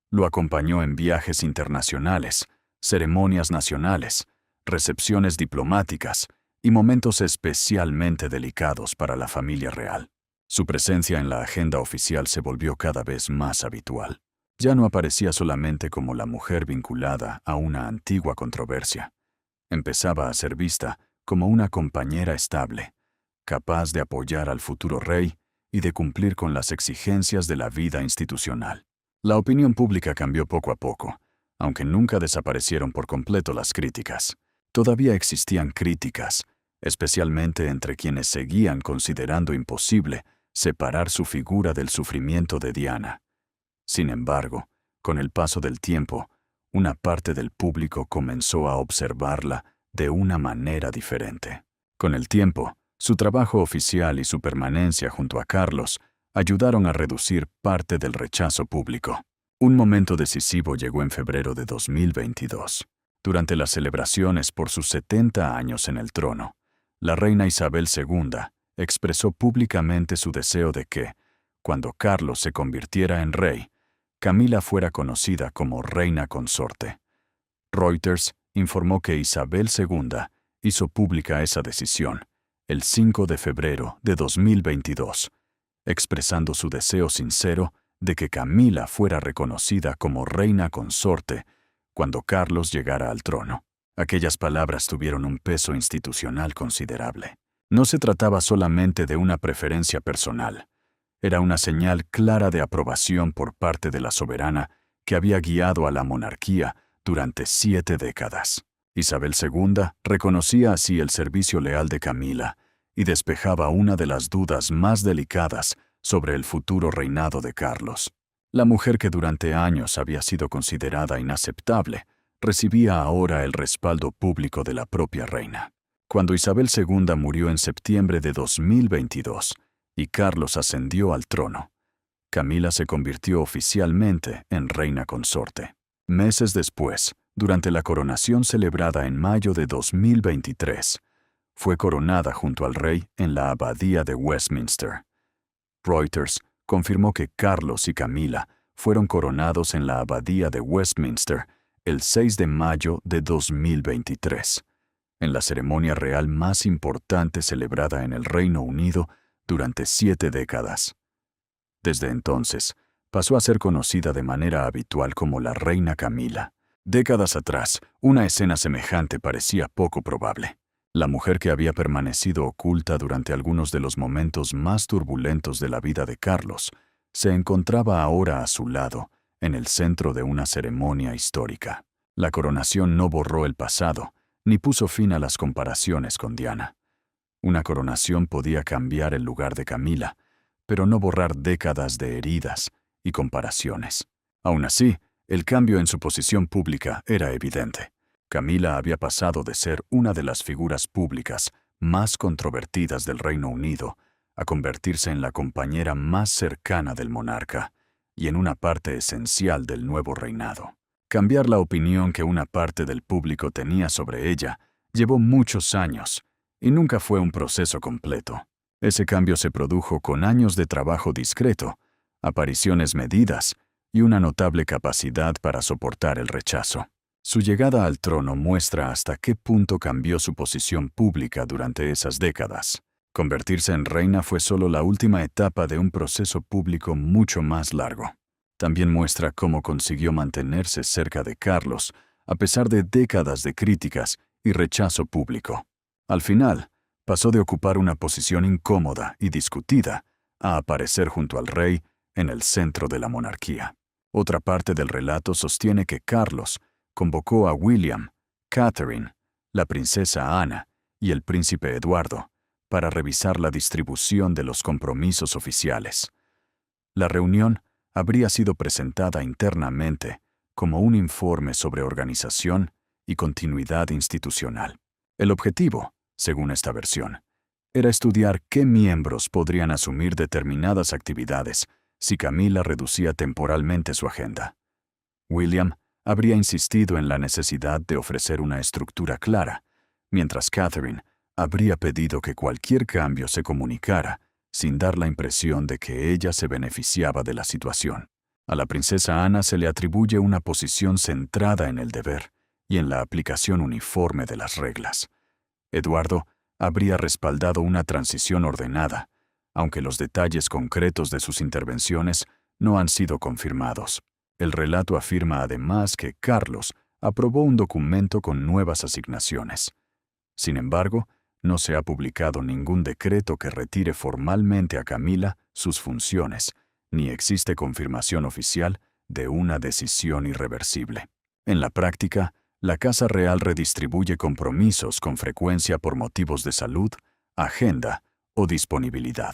Lo acompañó en viajes internacionales, ceremonias nacionales, recepciones diplomáticas y momentos especialmente delicados para la familia real. Su presencia en la agenda oficial se volvió cada vez más habitual. Ya no aparecía solamente como la mujer vinculada a una antigua controversia. Empezaba a ser vista como una compañera estable, capaz de apoyar al futuro rey y de cumplir con las exigencias de la vida institucional. La opinión pública cambió poco a poco, aunque nunca desaparecieron por completo las críticas. Todavía existían críticas, especialmente entre quienes seguían considerando imposible separar su figura del sufrimiento de Diana. Sin embargo, con el paso del tiempo, una parte del público comenzó a observarla de una manera diferente. Con el tiempo, su trabajo oficial y su permanencia junto a Carlos ayudaron a reducir parte del rechazo público. Un momento decisivo llegó en febrero de 2022. Durante las celebraciones por sus 70 años en el trono, la reina Isabel II expresó públicamente su deseo de que, cuando Carlos se convirtiera en rey, Camila fuera conocida como reina consorte. Reuters informó que Isabel II hizo pública esa decisión el 5 de febrero de 2022, expresando su deseo sincero de que Camila fuera reconocida como reina consorte cuando Carlos llegara al trono. Aquellas palabras tuvieron un peso institucional considerable. No se trataba solamente de una preferencia personal. Era una señal clara de aprobación por parte de la soberana que había guiado a la monarquía durante 7 décadas. Isabel II reconocía así el servicio leal de Camila y despejaba una de las dudas más delicadas sobre el futuro reinado de Carlos. La mujer que durante años había sido considerada inaceptable recibía ahora el respaldo público de la propia reina. Cuando Isabel II murió en septiembre de 2022 y Carlos ascendió al trono, Camila se convirtió oficialmente en reina consorte. Meses después, durante la coronación celebrada en mayo de 2023, fue coronada junto al rey en la abadía de Westminster. Reuters confirmó que Carlos y Camila fueron coronados en la abadía de Westminster el 6 de mayo de 2023, en la ceremonia real más importante celebrada en el Reino Unido durante 7 décadas. Desde entonces, pasó a ser conocida de manera habitual como la Reina Camila. Décadas atrás, una escena semejante parecía poco probable. La mujer que había permanecido oculta durante algunos de los momentos más turbulentos de la vida de Carlos, se encontraba ahora a su lado, en el centro de una ceremonia histórica. La coronación no borró el pasado, ni puso fin a las comparaciones con Diana. Una coronación podía cambiar el lugar de Camila, pero no borrar décadas de heridas y comparaciones. Aún así, el cambio en su posición pública era evidente. Camila había pasado de ser una de las figuras públicas más controvertidas del Reino Unido a convertirse en la compañera más cercana del monarca y en una parte esencial del nuevo reinado. Cambiar la opinión que una parte del público tenía sobre ella llevó muchos años y nunca fue un proceso completo. Ese cambio se produjo con años de trabajo discreto, apariciones medidas y una notable capacidad para soportar el rechazo. Su llegada al trono muestra hasta qué punto cambió su posición pública durante esas décadas. Convertirse en reina fue solo la última etapa de un proceso público mucho más largo. También muestra cómo consiguió mantenerse cerca de Carlos, a pesar de décadas de críticas y rechazo público. Al final, pasó de ocupar una posición incómoda y discutida a aparecer junto al rey en el centro de la monarquía. Otra parte del relato sostiene que Carlos convocó a William, Catherine, la princesa Ana y el príncipe Eduardo para revisar la distribución de los compromisos oficiales. La reunión habría sido presentada internamente como un informe sobre organización y continuidad institucional. El objetivo, según esta versión, era estudiar qué miembros podrían asumir determinadas actividades si Camila reducía temporalmente su agenda. William habría insistido en la necesidad de ofrecer una estructura clara, mientras Catherine habría pedido que cualquier cambio se comunicara sin dar la impresión de que ella se beneficiaba de la situación. A la princesa Ana se le atribuye una posición centrada en el deber y en la aplicación uniforme de las reglas. Eduardo habría respaldado una transición ordenada, aunque los detalles concretos de sus intervenciones no han sido confirmados. El relato afirma además que Carlos aprobó un documento con nuevas asignaciones. Sin embargo, no se ha publicado ningún decreto que retire formalmente a Camila sus funciones, ni existe confirmación oficial de una decisión irreversible. En la práctica, la Casa Real redistribuye compromisos con frecuencia por motivos de salud, agenda o disponibilidad.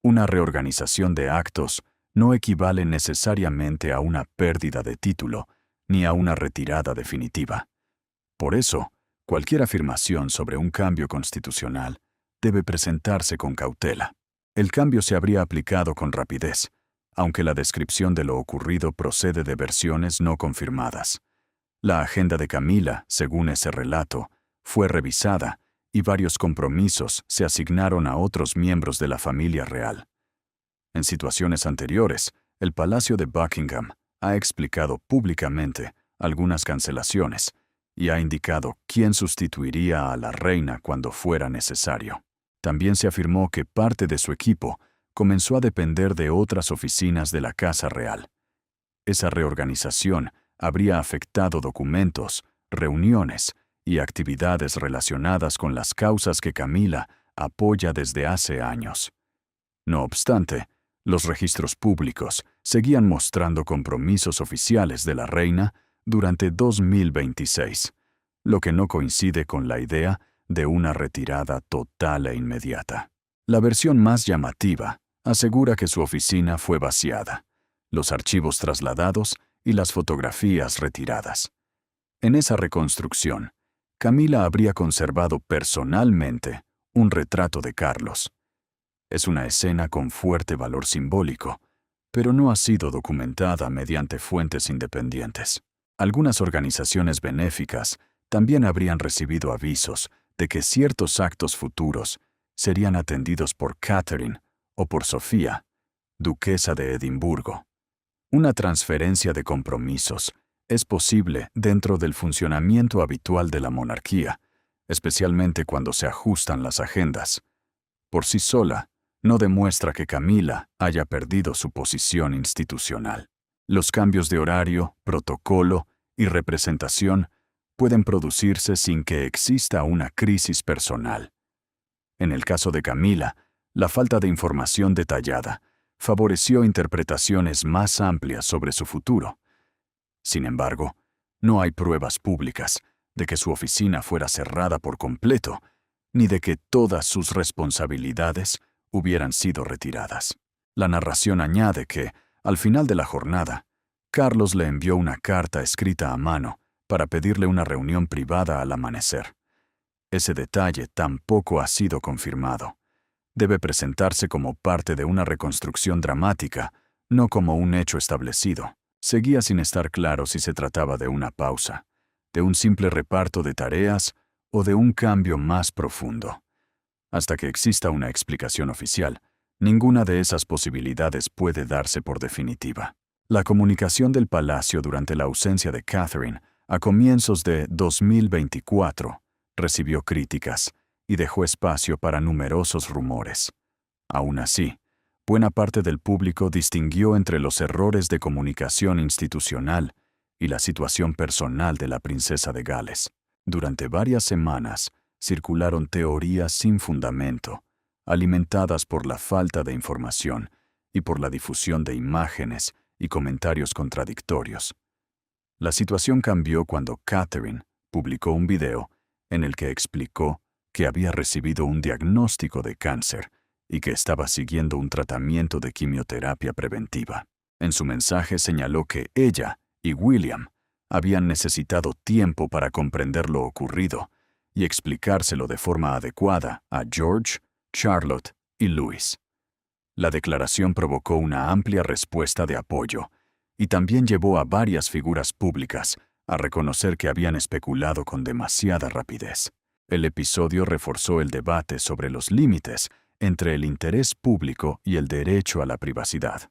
Una reorganización de actos no equivale necesariamente a una pérdida de título ni a una retirada definitiva. Por eso, cualquier afirmación sobre un cambio constitucional debe presentarse con cautela. El cambio se habría aplicado con rapidez, aunque la descripción de lo ocurrido procede de versiones no confirmadas. La agenda de Camila, según ese relato, fue revisada y varios compromisos se asignaron a otros miembros de la familia real. En situaciones anteriores, el Palacio de Buckingham ha explicado públicamente algunas cancelaciones y ha indicado quién sustituiría a la reina cuando fuera necesario. También se afirmó que parte de su equipo comenzó a depender de otras oficinas de la Casa Real. Esa reorganización habría afectado documentos, reuniones y actividades relacionadas con las causas que Camila apoya desde hace años. No obstante, los registros públicos seguían mostrando compromisos oficiales de la reina durante 2026, lo que no coincide con la idea de una retirada total e inmediata. La versión más llamativa asegura que su oficina fue vaciada, los archivos trasladados y las fotografías retiradas. En esa reconstrucción, Camila habría conservado personalmente un retrato de Carlos. Es una escena con fuerte valor simbólico, pero no ha sido documentada mediante fuentes independientes. Algunas organizaciones benéficas también habrían recibido avisos de que ciertos actos futuros serían atendidos por Catherine o por Sofía, duquesa de Edimburgo. Una transferencia de compromisos es posible dentro del funcionamiento habitual de la monarquía, especialmente cuando se ajustan las agendas. Por sí sola, no demuestra que Camila haya perdido su posición institucional. Los cambios de horario, protocolo y representación pueden producirse sin que exista una crisis personal. En el caso de Camila, la falta de información detallada favoreció interpretaciones más amplias sobre su futuro. Sin embargo, no hay pruebas públicas de que su oficina fuera cerrada por completo, ni de que todas sus responsabilidades hubieran sido retiradas. La narración añade que, al final de la jornada, Carlos le envió una carta escrita a mano para pedirle una reunión privada al amanecer. Ese detalle tampoco ha sido confirmado. Debe presentarse como parte de una reconstrucción dramática, no como un hecho establecido. Seguía sin estar claro si se trataba de una pausa, de un simple reparto de tareas o de un cambio más profundo. Hasta que exista una explicación oficial, ninguna de esas posibilidades puede darse por definitiva. La comunicación del palacio durante la ausencia de Catherine a comienzos de 2024 recibió críticas y dejó espacio para numerosos rumores. Aún así, buena parte del público distinguió entre los errores de comunicación institucional y la situación personal de la princesa de Gales. Durante varias semanas, circularon teorías sin fundamento, alimentadas por la falta de información y por la difusión de imágenes y comentarios contradictorios. La situación cambió cuando Catherine publicó un video en el que explicó que había recibido un diagnóstico de cáncer y que estaba siguiendo un tratamiento de quimioterapia preventiva. En su mensaje señaló que ella y William habían necesitado tiempo para comprender lo ocurrido y explicárselo de forma adecuada a George, Charlotte y Louis. La declaración provocó una amplia respuesta de apoyo y también llevó a varias figuras públicas a reconocer que habían especulado con demasiada rapidez. El episodio reforzó el debate sobre los límites entre el interés público y el derecho a la privacidad.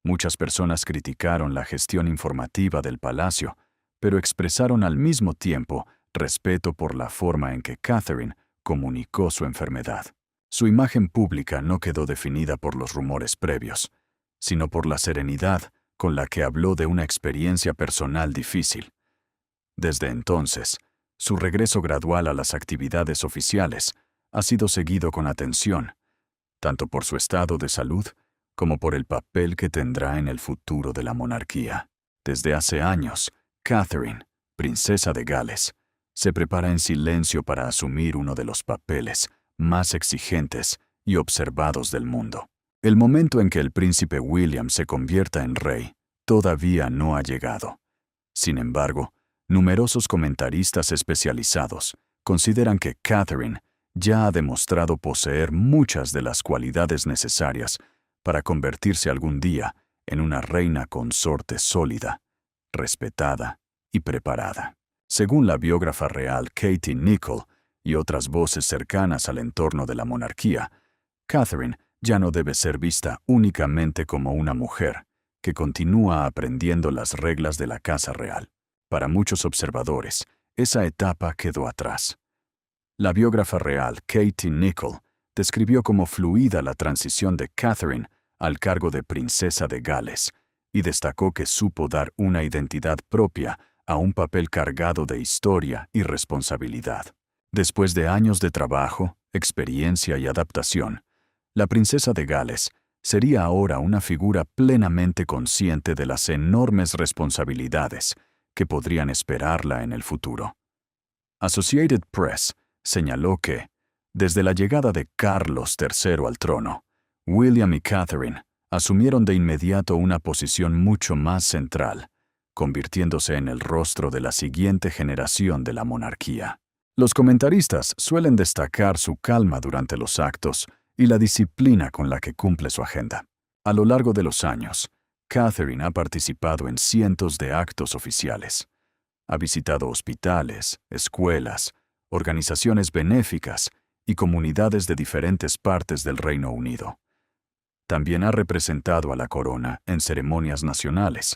Muchas personas criticaron la gestión informativa del palacio, pero expresaron al mismo tiempo respeto por la forma en que Catherine comunicó su enfermedad. Su imagen pública no quedó definida por los rumores previos, sino por la serenidad con la que habló de una experiencia personal difícil. Desde entonces, su regreso gradual a las actividades oficiales ha sido seguido con atención, tanto por su estado de salud como por el papel que tendrá en el futuro de la monarquía. Desde hace años, Catherine, princesa de Gales, se prepara en silencio para asumir uno de los papeles más exigentes y observados del mundo. El momento en que el príncipe William se convierta en rey todavía no ha llegado. Sin embargo, numerosos comentaristas especializados consideran que Catherine ya ha demostrado poseer muchas de las cualidades necesarias para convertirse algún día en una reina consorte sólida, respetada y preparada. Según la biógrafa real Katie Nicholl y otras voces cercanas al entorno de la monarquía, Catherine ya no debe ser vista únicamente como una mujer que continúa aprendiendo las reglas de la casa real. Para muchos observadores, esa etapa quedó atrás. La biógrafa real Katie Nicholl describió como fluida la transición de Catherine al cargo de princesa de Gales y destacó que supo dar una identidad propia a un papel cargado de historia y responsabilidad. Después de años de trabajo, experiencia y adaptación, la princesa de Gales sería ahora una figura plenamente consciente de las enormes responsabilidades que podrían esperarla en el futuro. Associated Press señaló que, desde la llegada de Carlos III al trono, William y Catherine asumieron de inmediato una posición mucho más central, convirtiéndose en el rostro de la siguiente generación de la monarquía. Los comentaristas suelen destacar su calma durante los actos y la disciplina con la que cumple su agenda. A lo largo de los años, Catherine ha participado en cientos de actos oficiales. Ha visitado hospitales, escuelas, organizaciones benéficas y comunidades de diferentes partes del Reino Unido. También ha representado a la corona en ceremonias nacionales,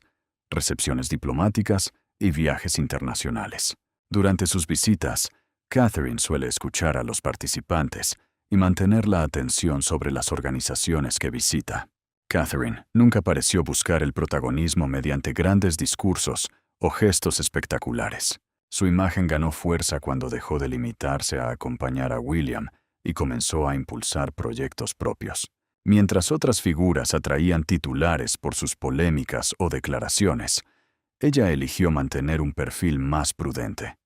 recepciones diplomáticas y viajes internacionales. Durante sus visitas, Catherine suele escuchar a los participantes y mantener la atención sobre las organizaciones que visita. Catherine nunca pareció buscar el protagonismo mediante grandes discursos o gestos espectaculares. Su imagen ganó fuerza cuando dejó de limitarse a acompañar a William y comenzó a impulsar proyectos propios. Mientras otras figuras atraían titulares por sus polémicas o declaraciones, ella eligió mantener un perfil más prudente.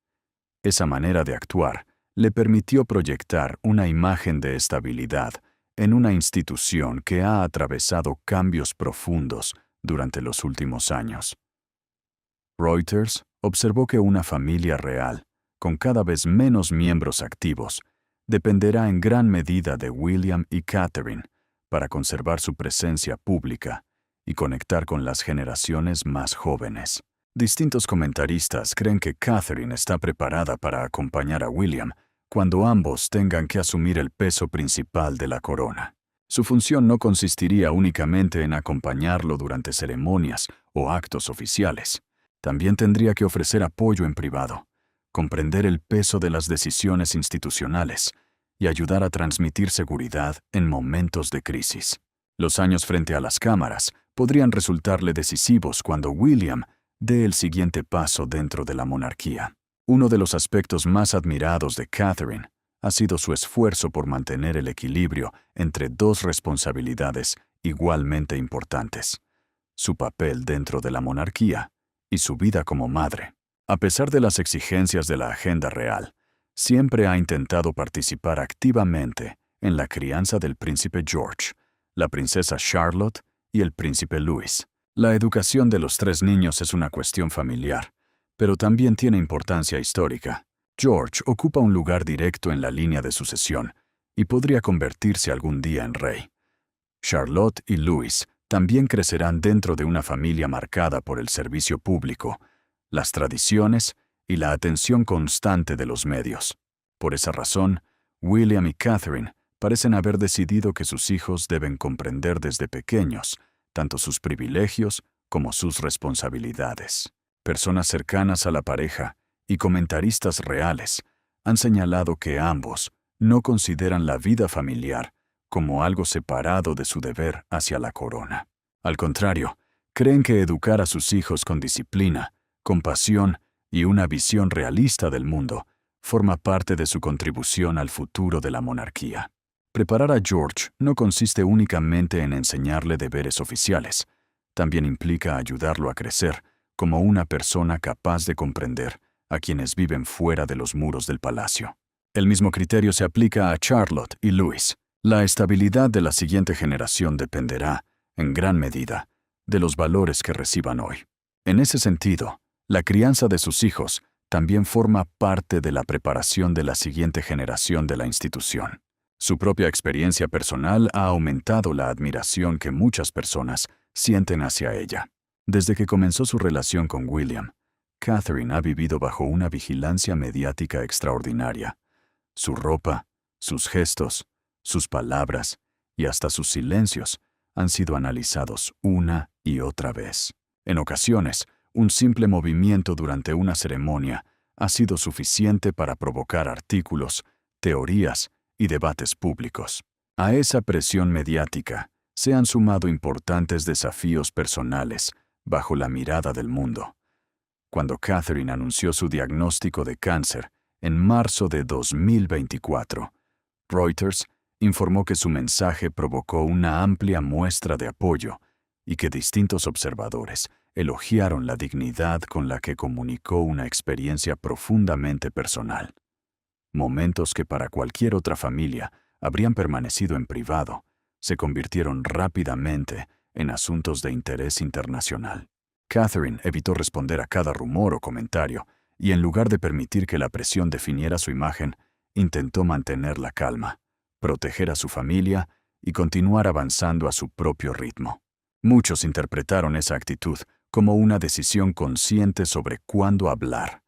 Esa manera de actuar le permitió proyectar una imagen de estabilidad en una institución que ha atravesado cambios profundos durante los últimos años. Reuters observó que una familia real, con cada vez menos miembros activos, dependerá en gran medida de William y Catherine para conservar su presencia pública y conectar con las generaciones más jóvenes. Distintos comentaristas creen que Catherine está preparada para acompañar a William cuando ambos tengan que asumir el peso principal de la corona. Su función no consistiría únicamente en acompañarlo durante ceremonias o actos oficiales. También tendría que ofrecer apoyo en privado, comprender el peso de las decisiones institucionales y ayudar a transmitir seguridad en momentos de crisis. Los años frente a las cámaras podrían resultarle decisivos cuando William dé el siguiente paso dentro de la monarquía. Uno de los aspectos más admirados de Catherine ha sido su esfuerzo por mantener el equilibrio entre dos responsabilidades igualmente importantes: su papel dentro de la monarquía y su vida como madre. A pesar de las exigencias de la agenda real, siempre ha intentado participar activamente en la crianza del príncipe George, la princesa Charlotte y el príncipe Louis. La educación de los tres niños es una cuestión familiar, pero también tiene importancia histórica. George ocupa un lugar directo en la línea de sucesión y podría convertirse algún día en rey. Charlotte y Louis también crecerán dentro de una familia marcada por el servicio público, las tradiciones y la atención constante de los medios. Por esa razón, William y Catherine parecen haber decidido que sus hijos deben comprender desde pequeños tanto sus privilegios como sus responsabilidades. Personas cercanas a la pareja y comentaristas reales han señalado que ambos no consideran la vida familiar como algo separado de su deber hacia la corona. Al contrario, creen que educar a sus hijos con disciplina, compasión y una visión realista del mundo forma parte de su contribución al futuro de la monarquía. Preparar a George no consiste únicamente en enseñarle deberes oficiales, también implica ayudarlo a crecer como una persona capaz de comprender a quienes viven fuera de los muros del palacio. El mismo criterio se aplica a Charlotte y Louis. La estabilidad de la siguiente generación dependerá, en gran medida, de los valores que reciban hoy. En ese sentido, la crianza de sus hijos también forma parte de la preparación de la siguiente generación de la institución. Su propia experiencia personal ha aumentado la admiración que muchas personas sienten hacia ella. Desde que comenzó su relación con William, Catherine ha vivido bajo una vigilancia mediática extraordinaria. Su ropa, sus gestos, sus palabras y hasta sus silencios han sido analizados una y otra vez. En ocasiones, un simple movimiento durante una ceremonia ha sido suficiente para provocar artículos, teorías y debates públicos. A esa presión mediática se han sumado importantes desafíos personales bajo la mirada del mundo. Cuando Catherine anunció su diagnóstico de cáncer en marzo de 2024, Reuters informó que su mensaje provocó una amplia muestra de apoyo y que distintos observadores elogiaron la dignidad con la que comunicó una experiencia profundamente personal. Momentos que para cualquier otra familia habrían permanecido en privado, se convirtieron rápidamente en asuntos de interés internacional. Catherine evitó responder a cada rumor o comentario y, en lugar de permitir que la presión definiera su imagen, intentó mantener la calma, proteger a su familia y continuar avanzando a su propio ritmo. Muchos interpretaron esa actitud como una decisión consciente sobre cuándo hablar,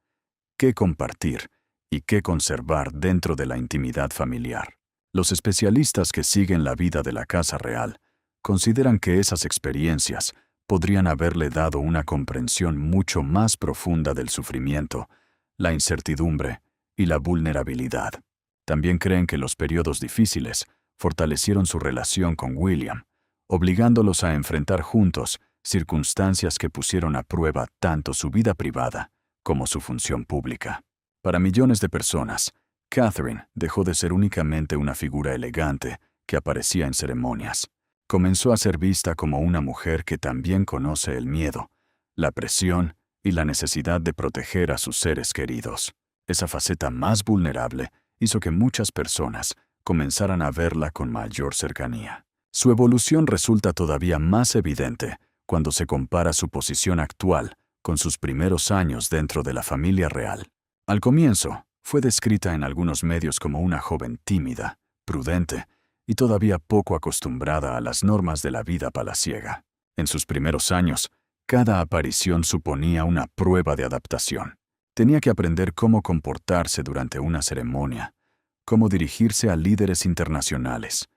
qué compartir y qué conservar dentro de la intimidad familiar. Los especialistas que siguen la vida de la Casa Real consideran que esas experiencias podrían haberle dado una comprensión mucho más profunda del sufrimiento, la incertidumbre y la vulnerabilidad. También creen que los periodos difíciles fortalecieron su relación con William, obligándolos a enfrentar juntos circunstancias que pusieron a prueba tanto su vida privada como su función pública. Para millones de personas, Catherine dejó de ser únicamente una figura elegante que aparecía en ceremonias. Comenzó a ser vista como una mujer que también conoce el miedo, la presión y la necesidad de proteger a sus seres queridos. Esa faceta más vulnerable hizo que muchas personas comenzaran a verla con mayor cercanía. Su evolución resulta todavía más evidente cuando se compara su posición actual con sus primeros años dentro de la familia real. Al comienzo, fue descrita en algunos medios como una joven tímida, prudente y todavía poco acostumbrada a las normas de la vida palaciega. En sus primeros años, cada aparición suponía una prueba de adaptación. Tenía que aprender cómo comportarse durante una ceremonia, cómo dirigirse a líderes internacionales,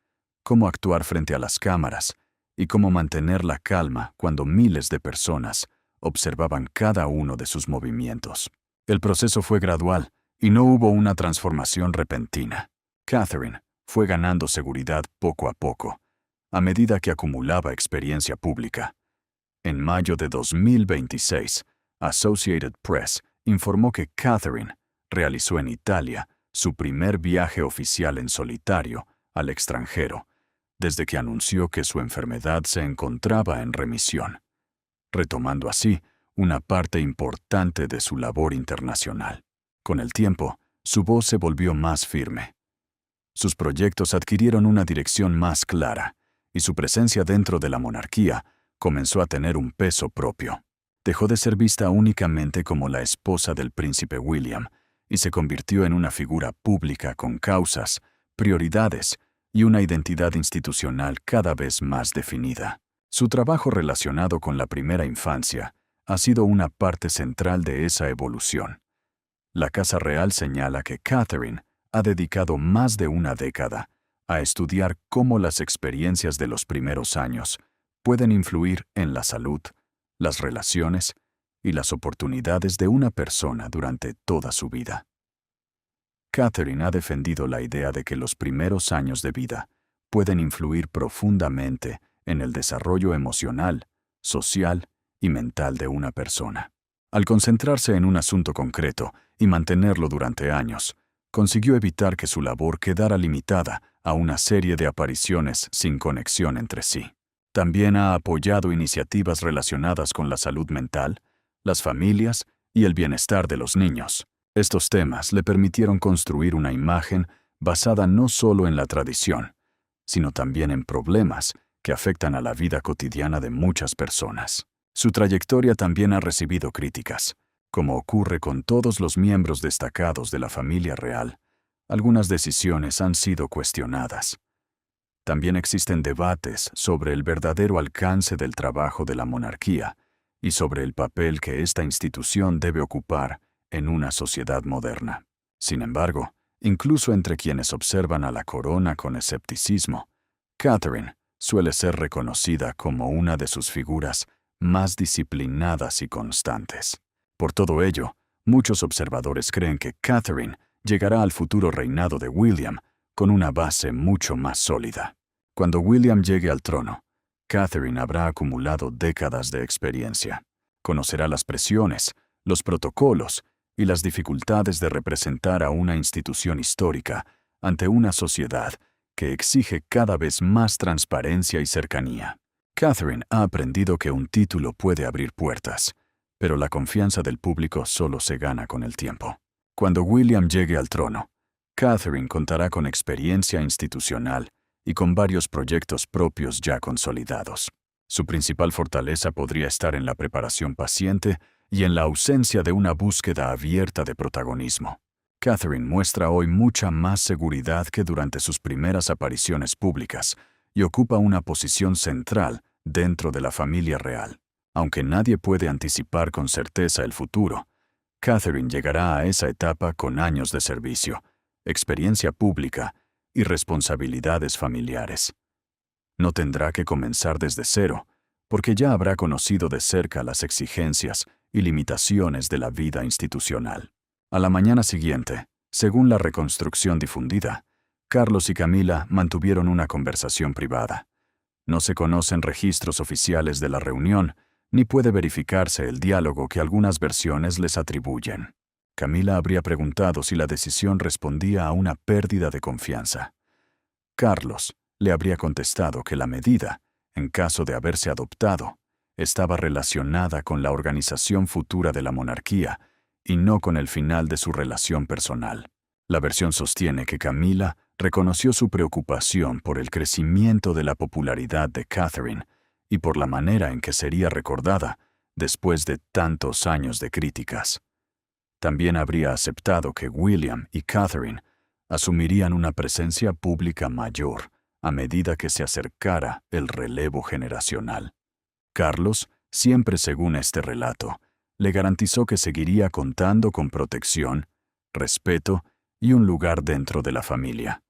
cómo actuar frente a las cámaras y cómo mantener la calma cuando miles de personas observaban cada uno de sus movimientos. El proceso fue gradual y no hubo una transformación repentina. Catherine fue ganando seguridad poco a poco, a medida que acumulaba experiencia pública. En mayo de 2026, Associated Press informó que Catherine realizó en Italia su primer viaje oficial en solitario al extranjero, desde que anunció que su enfermedad se encontraba en remisión, retomando así una parte importante de su labor internacional. Con el tiempo, su voz se volvió más firme. Sus proyectos adquirieron una dirección más clara, y su presencia dentro de la monarquía comenzó a tener un peso propio. Dejó de ser vista únicamente como la esposa del príncipe William y se convirtió en una figura pública con causas, prioridades y una identidad institucional cada vez más definida. Su trabajo relacionado con la primera infancia ha sido una parte central de esa evolución. La Casa Real señala que Catherine ha dedicado más de una década a estudiar cómo las experiencias de los primeros años pueden influir en la salud, las relaciones y las oportunidades de una persona durante toda su vida. Catherine ha defendido la idea de que los primeros años de vida pueden influir profundamente en el desarrollo emocional, social y mental de una persona. Al concentrarse en un asunto concreto y mantenerlo durante años, consiguió evitar que su labor quedara limitada a una serie de apariciones sin conexión entre sí. También ha apoyado iniciativas relacionadas con la salud mental, las familias y el bienestar de los niños. Estos temas le permitieron construir una imagen basada no solo en la tradición, sino también en problemas que afectan a la vida cotidiana de muchas personas. Su trayectoria también ha recibido críticas. Como ocurre con todos los miembros destacados de la familia real, algunas decisiones han sido cuestionadas. También existen debates sobre el verdadero alcance del trabajo de la monarquía y sobre el papel que esta institución debe ocupar en una sociedad moderna. Sin embargo, incluso entre quienes observan a la corona con escepticismo, Catherine suele ser reconocida como una de sus figuras más disciplinadas y constantes. Por todo ello, muchos observadores creen que Catherine llegará al futuro reinado de William con una base mucho más sólida. Cuando William llegue al trono, Catherine habrá acumulado décadas de experiencia. Conocerá las presiones, los protocolos y las dificultades de representar a una institución histórica ante una sociedad que exige cada vez más transparencia y cercanía. Catherine ha aprendido que un título puede abrir puertas, pero la confianza del público solo se gana con el tiempo. Cuando William llegue al trono, Catherine contará con experiencia institucional y con varios proyectos propios ya consolidados. Su principal fortaleza podría estar en la preparación paciente y en la ausencia de una búsqueda abierta de protagonismo. Catherine muestra hoy mucha más seguridad que durante sus primeras apariciones públicas y ocupa una posición central dentro de la familia real. Aunque nadie puede anticipar con certeza el futuro, Catherine llegará a esa etapa con años de servicio, experiencia pública y responsabilidades familiares. No tendrá que comenzar desde cero, porque ya habrá conocido de cerca las exigencias y limitaciones de la vida institucional. A la mañana siguiente, según la reconstrucción difundida, Carlos y Camila mantuvieron una conversación privada. No se conocen registros oficiales de la reunión, ni puede verificarse el diálogo que algunas versiones les atribuyen. Camila habría preguntado si la decisión respondía a una pérdida de confianza. Carlos le habría contestado que la medida, en caso de haberse adoptado, estaba relacionada con la organización futura de la monarquía y no con el final de su relación personal. La versión sostiene que Camila reconoció su preocupación por el crecimiento de la popularidad de Catherine y por la manera en que sería recordada después de tantos años de críticas. También habría aceptado que William y Catherine asumirían una presencia pública mayor a medida que se acercara el relevo generacional. Carlos, siempre según este relato, le garantizó que seguiría contando con protección, respeto y un lugar dentro de la familia.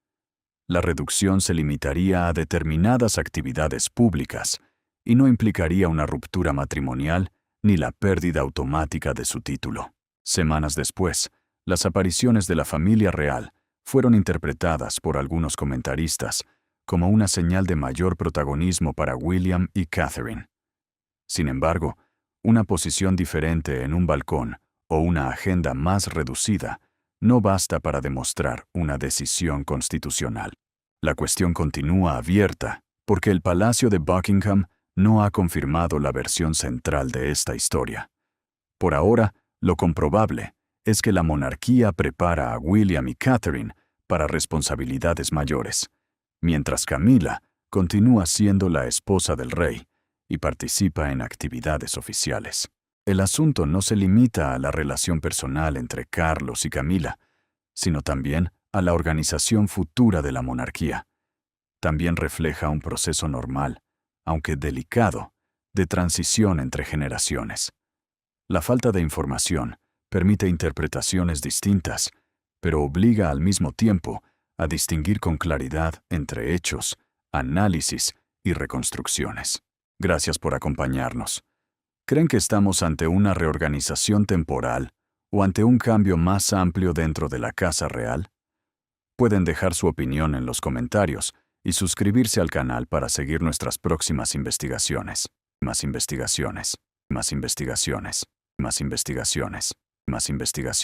La reducción se limitaría a determinadas actividades públicas y no implicaría una ruptura matrimonial ni la pérdida automática de su título. Semanas después, las apariciones de la familia real fueron interpretadas por algunos comentaristas como una señal de mayor protagonismo para William y Catherine. Sin embargo, una posición diferente en un balcón o una agenda más reducida no basta para demostrar una decisión constitucional. La cuestión continúa abierta porque el Palacio de Buckingham no ha confirmado la versión central de esta historia. Por ahora, lo comprobable es que la monarquía prepara a William y Catherine para responsabilidades mayores, mientras Camila continúa siendo la esposa del rey y participa en actividades oficiales. El asunto no se limita a la relación personal entre Carlos y Camila, sino también a la organización futura de la monarquía. También refleja un proceso normal, aunque delicado, de transición entre generaciones. La falta de información permite interpretaciones distintas, pero obliga al mismo tiempo a distinguir con claridad entre hechos, análisis y reconstrucciones. Gracias por acompañarnos. ¿Creen que estamos ante una reorganización temporal o ante un cambio más amplio dentro de la Casa Real? Pueden dejar su opinión en los comentarios y suscribirse al canal para seguir nuestras próximas investigaciones. Más investigaciones, más investigaciones, más investigaciones, más investigaciones.